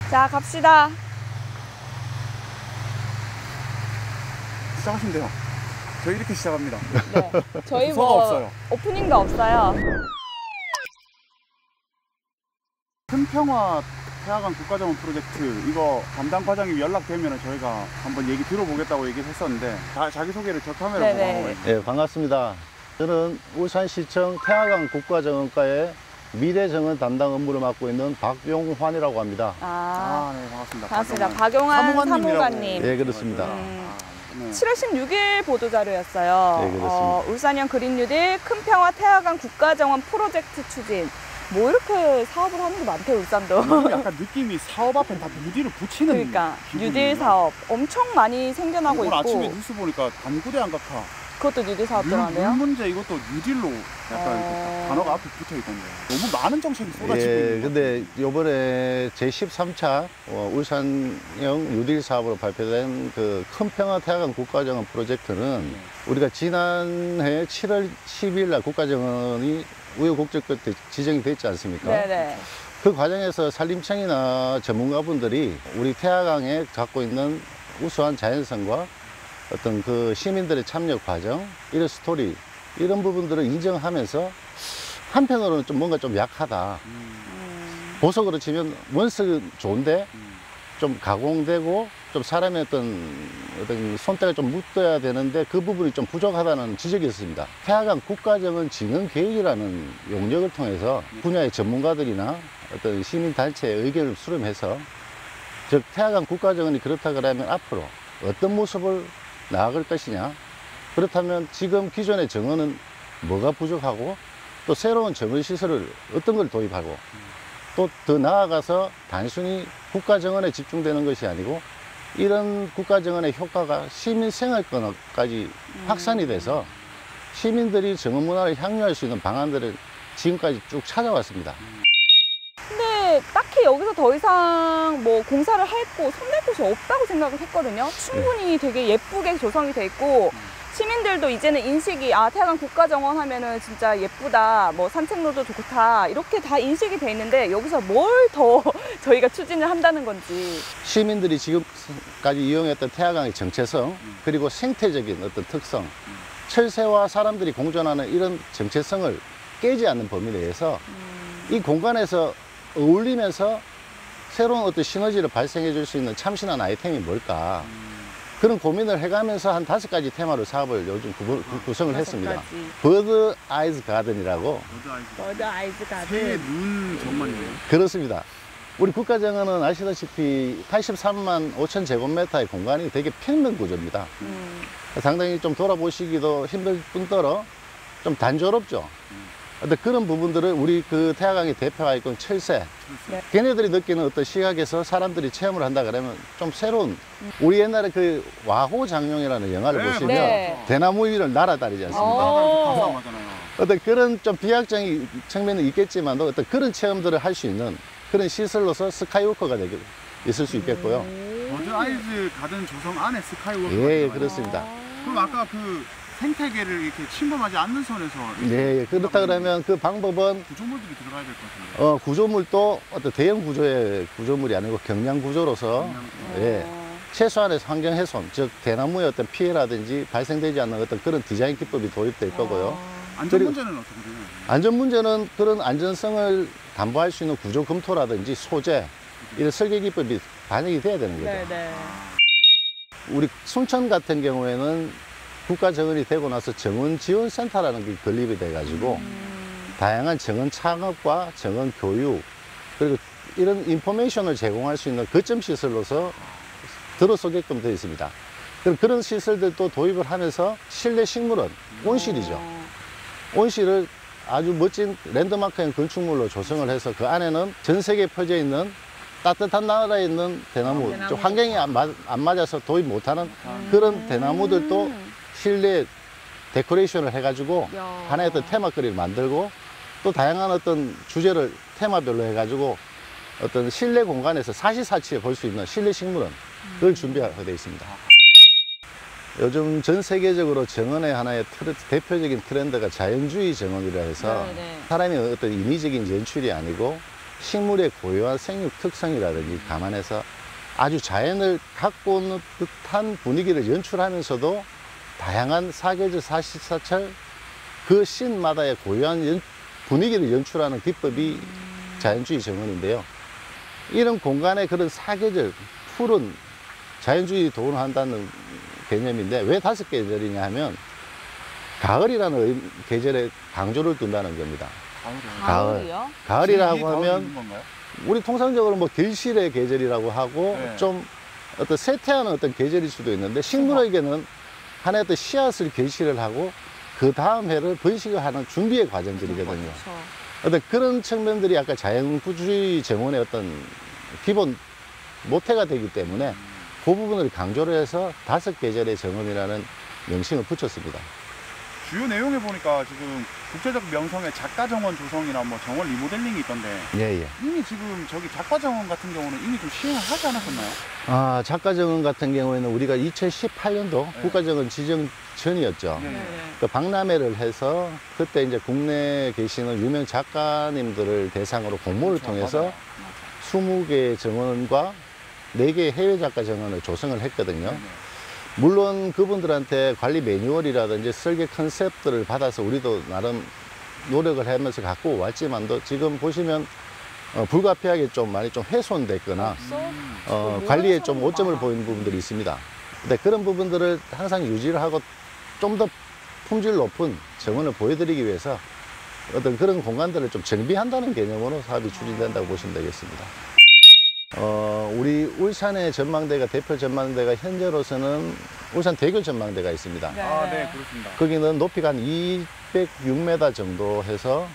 자, 갑시다. 시작하시면 돼요. 저희 이렇게 시작합니다. 네. 저희 부서가 뭐 없어요. 오프닝도 없어요. 큰평화 태화강 국가정원 프로젝트 이거 담당 과장님 연락되면 저희가 한번 얘기 들어보겠다고 얘기를 했었는데 자기소개를 저 카메라 보고 네네. 하고 있어요. 네, 반갑습니다. 저는 울산시청 태화강 국가정원과의 미래정원 담당 업무를 맡고 있는 박용환이라고 합니다. 네, 반갑습니다. 반갑습니다. 박용환 사무관님. 네, 그렇습니다. 네. 7월 16일 보도자료였어요. 네, 그렇습니다. 울산형 그린 뉴딜 큰평화 태화강 국가정원 프로젝트 추진. 뭐 이렇게 사업을 하는 게 많대요, 울산도. 약간 느낌이 사업 앞에 다 뉴딜을 붙이는 그러니까 기분이에요. 뉴딜 사업 엄청 많이 생겨나고 오늘 있고. 아침에 뉴스 보니까 단구대 안각화 그것도 뉴딜 사업 들어가네요. 물 문제 이것도 뉴딜로 약간 단어가 앞에 붙어 있던데 너무 많은 정책이 쏟아지고 예, 있는 것 근데 요번에 제13차 울산형 뉴딜 사업으로 발표된 그 큰평화 태화강 국가정원 프로젝트는 우리가 지난해 7월 12일 날 국가정원이 우여곡절 끝에 지정이 됐지 않습니까? 네네. 그 과정에서 산림청이나 전문가분들이 우리 태화강에 갖고 있는 우수한 자연성과 어떤 그 시민들의 참여 과정, 이런 스토리, 이런 부분들을 인정하면서 한편으로는 좀 뭔가 좀 약하다. 보석으로 치면 원석은 좋은데 좀 가공되고 좀 사람의 어떤 손때가 좀 묻어야 되는데 그 부분이 좀 부족하다는 지적이 있습니다. 태화강 국가정원 진흥 계획이라는 용역을 통해서 분야의 전문가들이나 어떤 시민단체의 의견을 수렴해서 즉 태화강 국가정원이 그렇다 그러면 앞으로 어떤 모습을 나아갈 것이냐, 그렇다면 지금 기존의 정원은 뭐가 부족하고 또 새로운 정원 시설을 어떤 걸 도입하고 또 더 나아가서 단순히 국가정원에 집중되는 것이 아니고 이런 국가정원의 효과가 시민 생활권까지 확산이 돼서 시민들이 정원 문화를 향유할 수 있는 방안들을 지금까지 쭉 찾아왔습니다. 근데 딱히 여기서 더 이상 뭐 공사를 할고 손댈 곳이 없다고 생각을 했거든요. 충분히 되게 예쁘게 조성이 돼 있고 시민들도 이제는 인식이 태화강 국가정원 하면은 진짜 예쁘다, 뭐 산책로도 좋다 이렇게 다 인식이 돼 있는데 여기서 뭘 더 저희가 추진을 한다는 건지. 시민들이 지금까지 이용했던 태화강의 정체성 그리고 생태적인 어떤 특성, 철새와 사람들이 공존하는 이런 정체성을 깨지 않는 범위 내에서 이 공간에서 어울리면서 새로운 어떤 시너지를 발생해 줄 수 있는 참신한 아이템이 뭘까, 그런 고민을 해가면서 한 5가지 테마로 사업을 요즘 구성을 했습니다. 버드 아이즈 가든이라고. 버드 아이즈 새의 가든. 눈 정원이에요. 그렇습니다. 우리 국가정원은 아시다시피 83만 5천 제곱미터의 공간이 되게 평면 구조입니다. 상당히 좀 돌아보시기도 힘들 뿐더러 좀 단조롭죠. 근데 그런 부분들을 우리 그 태화강의 대표 아이콘 철새, 네. 걔네들이 느끼는 어떤 시각에서 사람들이 체험을 한다 그러면 좀 새로운, 우리 옛날에 그 와호장룡이라는 영화를 네, 보시면 네. 대나무 위를 날아다니지 않습니까? 오. 하잖아요. 어떤 그런 좀 비약적인 측면은 있겠지만도 어떤 그런 체험들을 할 수 있는 그런 시설로서 스카이워커가 있을 수 있겠고요. 버드 아이즈 가든 조성 안에 스카이워크. 예, 그렇습니다. 그럼 아까 그 생태계를 이렇게 침범하지 않는 선에서 예, 그렇다 그러면 그 방법은 구조물들이 들어가야 될 것 같은데. 구조물도 어떤 대형 구조의 구조물이 아니고 경량 구조로서 예, 최소한의 환경 훼손, 즉 대나무의 어떤 피해라든지 발생되지 않는 어떤 그런 디자인 기법이 도입될 거고요. 안전 문제는 어떻게 되나요? 안전 문제는 그런 안전성을 담보할 수 있는 구조 검토라든지 소재, 이런 설계 기법이 반영이 돼야 되는 거죠. 네네. 우리 순천 같은 경우에는 국가정원이 되고 나서 정원지원센터라는 게 건립이 돼가지고 다양한 정원 창업과 정원 교육, 그리고 이런 인포메이션을 제공할 수 있는 거점 시설로서 들어서게끔 되어 있습니다. 그런 시설들도 도입을 하면서 실내 식물원, 온실이죠. 온실을 아주 멋진 랜드마크형 건축물로 조성을 해서 그 안에는 전 세계에 퍼져 있는 따뜻한 나라에 있는 대나무, 좀 환경이 안 맞아서 도입 못하는 그런 대나무들도 실내 데코레이션을 해가지고 하나의 어떤 테마거리를 만들고 또 다양한 어떤 주제를 테마별로 해가지고 어떤 실내 공간에서 사시사치에 볼 수 있는 실내 식물원, 그걸 준비하고 되어 있습니다. 요즘 전 세계적으로 정원의 하나의 대표적인 트렌드가 자연주의 정원이라 해서 사람의 어떤 인위적인 연출이 아니고 식물의 고유한 생육 특성이라든지 감안해서 아주 자연을 갖고 오는 듯한 분위기를 연출하면서도 다양한 사계절, 사시사철 그 신마다의 고유한 분위기를 연출하는 기법이 자연주의 정원인데요. 이런 공간에 그런 사계절, 푸른 자연주의 도원한다는 개념인데 왜 5계절이냐 하면 가을이라는 계절에 강조를 둔다는 겁니다. 가을이요? 가을이라고 하면 있는 건가요? 우리 통상적으로 뭐 결실의 계절이라고 하고 네. 좀 어떤 쇠퇴하는 어떤 계절일 수도 있는데 식물에게는 하나의 어떤 씨앗을 결실을 하고 그 다음 해를 번식을 하는 준비의 과정들이거든요. 그렇죠. 어떤 그런 측면들이 아까 자연주의 정원의 어떤 기본 모태가 되기 때문에 그 부분을 강조를 해서 5계절의 정원이라는 명칭을 붙였습니다. 주요 내용에 보니까 지금 국제적 명성의 작가 정원 조성이나 뭐 정원 리모델링이 있던데 예, 예. 이미 지금 저기 작가 정원 같은 경우는 이미 좀 시행을 하지 않았었나요? 아, 작가정원 같은 경우에는 우리가 2018년도 네. 국가정원 지정 전이었죠. 네. 그 박람회를 해서 그때 이제 국내에 계시는 유명 작가님들을 대상으로 공모를 그렇죠. 통해서 맞아요. 20개의 정원과 4개의 해외 작가 정원을 조성을 했거든요. 네네. 물론 그분들한테 관리 매뉴얼이라든지 설계 컨셉들을 받아서 우리도 나름 노력을 하면서 갖고 왔지만도 지금 보시면 불가피하게 좀 많이 좀 훼손됐거나 관리에 좀 오점을 보이는 부분들이 있습니다. 근데 그런 부분들을 항상 유지를 하고 좀 더 품질 높은 정원을 보여드리기 위해서 어떤 그런 공간들을 좀 정비한다는 개념으로 사업이 추진된다고 보시면 되겠습니다. 우리 울산의 전망대가, 대표 전망대가 현재로서는 울산 대교 전망대가 있습니다. 네. 아, 네, 그렇습니다. 거기는 높이가 한 206m 정도 해서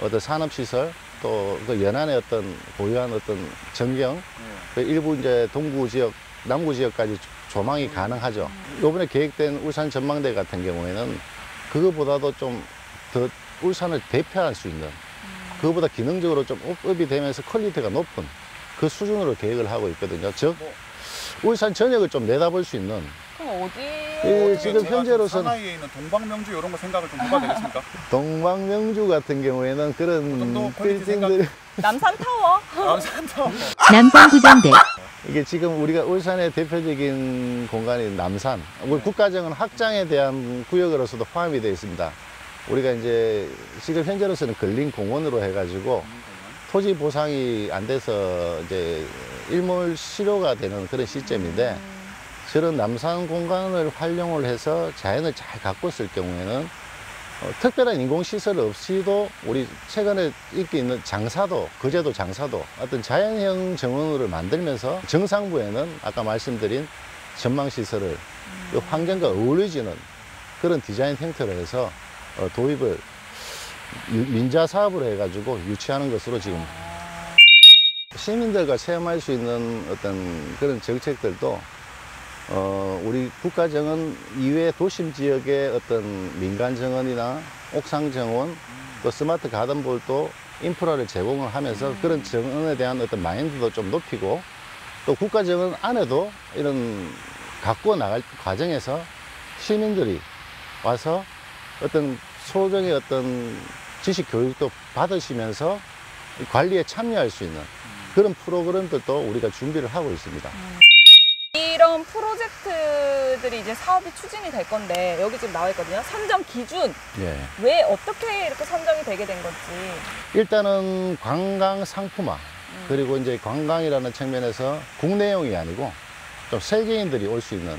어떤 산업시설 또 그 연안의 어떤 고유한 어떤 전경, 네. 그 일부 이제 동구 지역, 남구 지역까지 조망이 가능하죠. 이번에 계획된 울산 전망대 같은 경우에는 그거보다도 좀 더 울산을 대표할 수 있는 그거보다 기능적으로 좀 업이 되면서 퀄리티가 높은 그 수준으로 계획을 하고 있거든요. 즉, 울산 전역을 좀 내다볼 수 있는 그럼 어디? 예, 지금 제가 현재로서는 사나이에 있는 동방명주 이런 거 생각을 좀 해봐야 되겠습니까? 동방명주 같은 경우에는 그 정도 그런 퀄리티 빌딩들이 남산타워. 남산타워. 남산구정대 이게 지금 우리가 울산의 대표적인 공간인 남산, 우리 국가정원 확장에 대한 구역으로서도 포함이 되어 있습니다. 우리가 이제 지금 현재로서는 근린공원으로 해가지고 토지 보상이 안 돼서 이제 일몰 실효가 되는 그런 시점인데 저런 남산 공간을 활용을 해서 자연을 잘 가꿨을 경우에는 특별한 인공시설 없이도 우리 최근에 인기 있는 장사도, 거제도 장사도 어떤 자연형 정원을 만들면서 정상부에는 아까 말씀드린 전망시설을 이 환경과 어우러지는 그런 디자인 형태로 해서 도입을 민자 사업으로 해가지고 유치하는 것으로 지금 시민들과 체험할 수 있는 어떤 그런 정책들도 우리 국가정원 이외 도심 지역의 어떤 민간 정원이나 옥상 정원 또 스마트 가든볼도 인프라를 제공을 하면서 그런 정원에 대한 어떤 마인드도 좀 높이고 또 국가정원 안에도 이런 가꾸어 나갈 과정에서 시민들이 와서 어떤 소정의 어떤 지식 교육도 받으시면서 관리에 참여할 수 있는 그런 프로그램들도 우리가 준비를 하고 있습니다. 이런 프로젝트들이 이제 사업이 추진이 될 건데 여기 지금 나와 있거든요. 선정 기준. 예. 왜 어떻게 이렇게 선정이 되게 된 건지. 일단은 관광 상품화 그리고 이제 관광이라는 측면에서 국내용이 아니고 좀 세계인들이 올 수 있는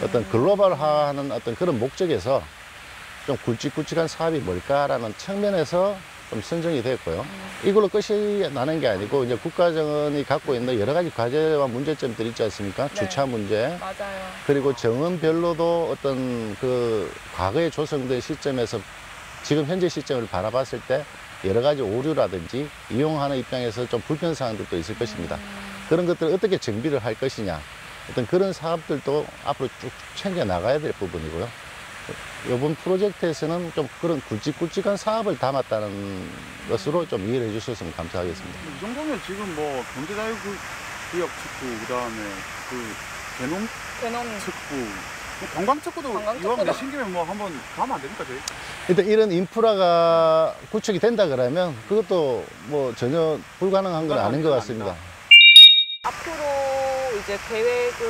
어떤 글로벌화하는 어떤 그런 목적에서 좀 굵직굵직한 사업이 뭘까라는 측면에서 좀 선정이 됐고요. 이걸로 끝이 나는 게 아니고 이제 국가정원이 갖고 있는 여러 가지 과제와 문제점들이 있지 않습니까? 네. 주차 문제, 맞아요. 그리고 정원별로도 어떤 그 과거에 조성된 시점에서 지금 현재 시점을 바라봤을 때 여러 가지 오류라든지 이용하는 입장에서 좀 불편사항들도 있을 것입니다. 그런 것들을 어떻게 정비를 할 것이냐, 어떤 그런 사업들도 앞으로 쭉 챙겨 나가야 될 부분이고요. 이번 프로젝트에서는 좀 그런 굵직굵직한 사업을 담았다는 것으로 좀 이해를 해주셨으면 감사하겠습니다. 이 정도면 지금 뭐 경제자유구역 측구, 그 다음에 그 개농 개놈. 측구, 관광특구도 관광특구도. 이왕 내신 김에 뭐 한번 가면 안 됩니까 저희? 일단 이런 인프라가 구축이 된다 그러면 그것도 뭐 전혀 불가능한 건 아닌 것 같습니다. 앞으로 이제 계획은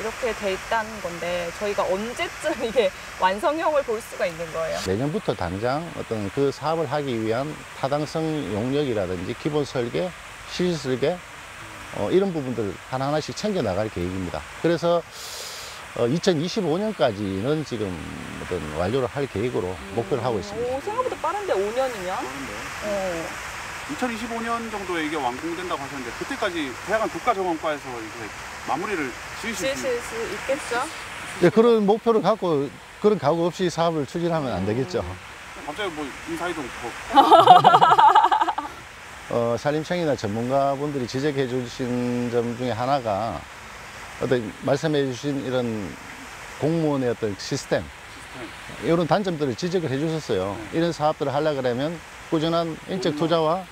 이렇게 돼 있다는 건데 저희가 언제쯤 이게 완성형을 볼 수가 있는 거예요? 내년부터 당장 어떤 그 사업을 하기 위한 타당성 용역이라든지 기본 설계, 실시 설계 이런 부분들 하나하나씩 챙겨 나갈 계획입니다. 그래서 2025년까지는 지금 어떤 완료를 할 계획으로 목표를 하고 있습니다. 오, 생각보다 빠른데 5년이면? 2025년 정도에 이게 완공된다고 하셨는데 그때까지 태양광 국가정원과에서 이제 마무리를 지으실 수 지으실 수 있겠죠? 네, 그런 목표를 갖고 그런 각오 없이 사업을 추진하면 안 되겠죠. 갑자기 뭐 인사이동 산림청이나 전문가분들이 지적해 주신 점 중에 하나가 어떤 말씀해 주신 이런 공무원의 어떤 시스템 이런 단점들을 지적을 해 주셨어요. 이런 사업들을 하려고 하면 꾸준한 인적 투자와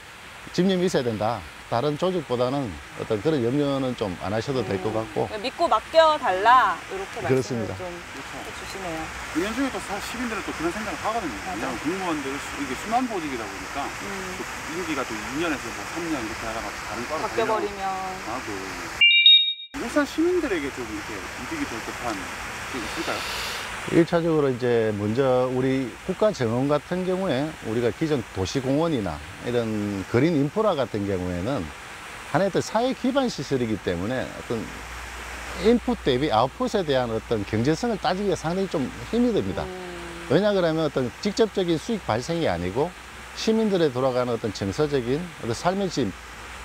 집념이 있어야 된다. 다른 조직보다는 어떤 그런 염려는 좀 안 하셔도 될 것 같고. 믿고 맡겨달라 이렇게 말씀을 그렇습니다. 좀 해주시네요. 은연 중에 또 시민들은 또 그런 생각을 하거든요. 왜냐하면 공무원들 이게 순환 보직이다 보니까 또 임기가 또 2년에서 뭐 3년 이렇게 하다가 다른 과로 바뀌어버리면. 하고 울산 시민들에게 좀 이렇게 이득이 될 듯한 게 있을까요? 1차적으로 이제 먼저 우리 국가정원 같은 경우에 우리가 기존 도시공원이나 이런 그린 인프라 같은 경우에는 하나의 어떤 사회 기반 시설이기 때문에 어떤 인풋 대비 아웃풋에 대한 어떤 경제성을 따지기가 상당히 좀 힘이 듭니다. 왜냐 그러면 어떤 직접적인 수익 발생이 아니고 시민들에 돌아가는 어떤 정서적인 어떤 삶의 질,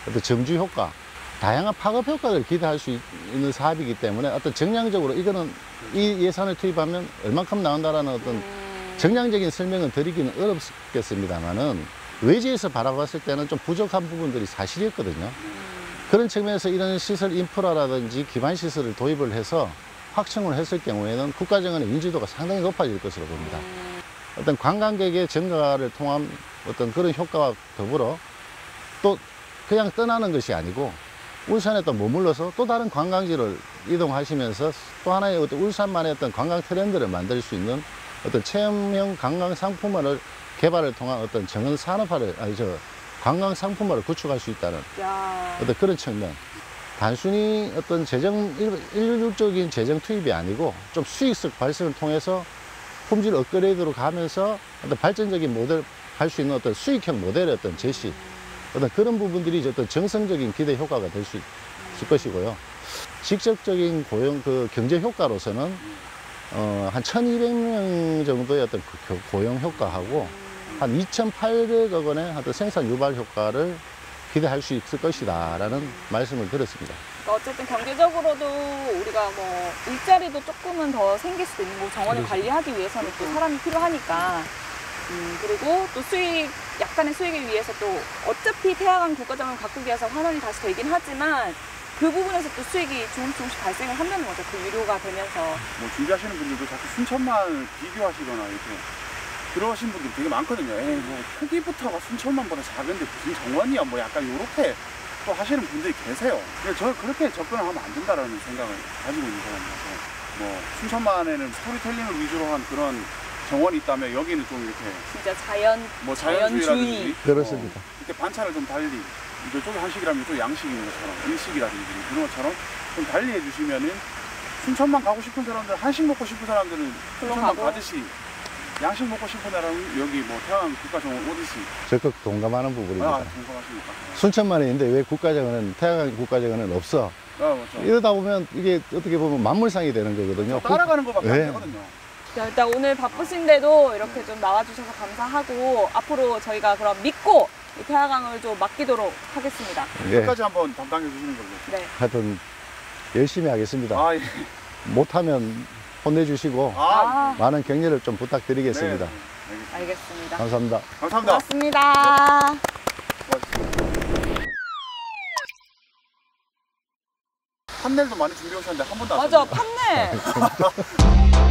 어떤 정주 효과, 다양한 파급 효과를 기대할 수 있는 사업이기 때문에 어떤 정량적으로 이거는 이 예산을 투입하면 얼만큼 나온다라는 어떤 정량적인 설명은 드리기는 어렵겠습니다만은 외지에서 바라봤을 때는 좀 부족한 부분들이 사실이었거든요. 그런 측면에서 이런 시설 인프라라든지 기반 시설을 도입을 해서 확충을 했을 경우에는 국가정원의 인지도가 상당히 높아질 것으로 봅니다. 어떤 관광객의 증가를 통한 어떤 그런 효과와 더불어 또 그냥 떠나는 것이 아니고 울산에 또 머물러서 또 다른 관광지를 이동하시면서 또 하나의 어떤 울산만의 어떤 관광 트렌드를 만들 수 있는 어떤 체험형 관광 상품화를 개발을 통한 어떤 정원 산업화를 관광 상품화를 구축할 수 있다는 어떤 그런 측면. 단순히 어떤 일률적인 재정 투입이 아니고 좀 수익성 발생을 통해서 품질 업그레이드로 가면서 어떤 발전적인 모델 할 수 있는 어떤 수익형 모델의 어떤 제시. 어떤 그런 부분들이 어떤 정성적인 기대 효과가 될 수 있을 것이고요. 직접적인 경제 효과로서는 한 1,200명 정도의 어떤 고용 효과하고 한 2,800억 원의 어떤 생산 유발 효과를 기대할 수 있을 것이다라는 말씀을 드렸습니다. 어쨌든 경제적으로도 우리가 뭐 일자리도 조금은 더 생길 수도 있는 거 정원을 관리하기 위해서는 또 사람이 필요하니까. 그리고 또 약간의 수익을 위해서 또 어차피 태양광 국가정원 가꾸기에서 환원이 다시 되긴 하지만 그 부분에서 또 수익이 조금씩 발생을 한다는 거죠. 그 유료가 되면서. 뭐 준비하시는 분들도 자꾸 순천만 비교하시거나 이렇게 그러신 분들이 되게 많거든요. 에이, 뭐 크기부터가 순천만보다 작은데 무슨 정원이야 뭐 약간 요렇게 또 하시는 분들이 계세요. 근데 저는 그렇게 접근을 하면 안 된다라는 생각을 가지고 있는 사람이라서 뭐 순천만에는 스토리텔링을 위주로 한 그런 정원이 있다면 여기는 좀 이렇게 진짜 뭐 자연주의 그렇습니다. 이렇게 반찬을 좀 달리 이쪽에 한식이라면 또 양식인 것처럼 일식이라든지 그런 것처럼 좀 달리 해주시면은 순천만 가고 싶은 사람들, 한식 먹고 싶은 사람들은 순천만 가듯이 양식 먹고 싶은 사람은 여기 뭐 태양 국가정원 오듯이 적극 동감하는 부분입니다. 동감하십니까? 순천만에 있는데 왜 국가정원은 태양광 국가정원은 없어? 맞죠. 이러다 보면 이게 어떻게 보면 만물상이 되는 거거든요. 따라가는 것밖에 안 되거든요. 자, 일단 오늘 바쁘신데도 이렇게 좀 나와주셔서 감사하고 앞으로 저희가 그럼 믿고 이 태양광을 좀 맡기도록 하겠습니다. 예, 끝까지 한번 담당해 주시는 걸로. 네. 하여튼 열심히 하겠습니다. 예. 못하면 혼내주시고 많은 격려를 좀 부탁드리겠습니다. 네, 알겠습니다. 감사합니다. 감사합니다. 고맙습니다. 고맙습니다. 판넬도 많이 준비해 오셨는데 한 번도 안 맞아, 썼네요. 판넬.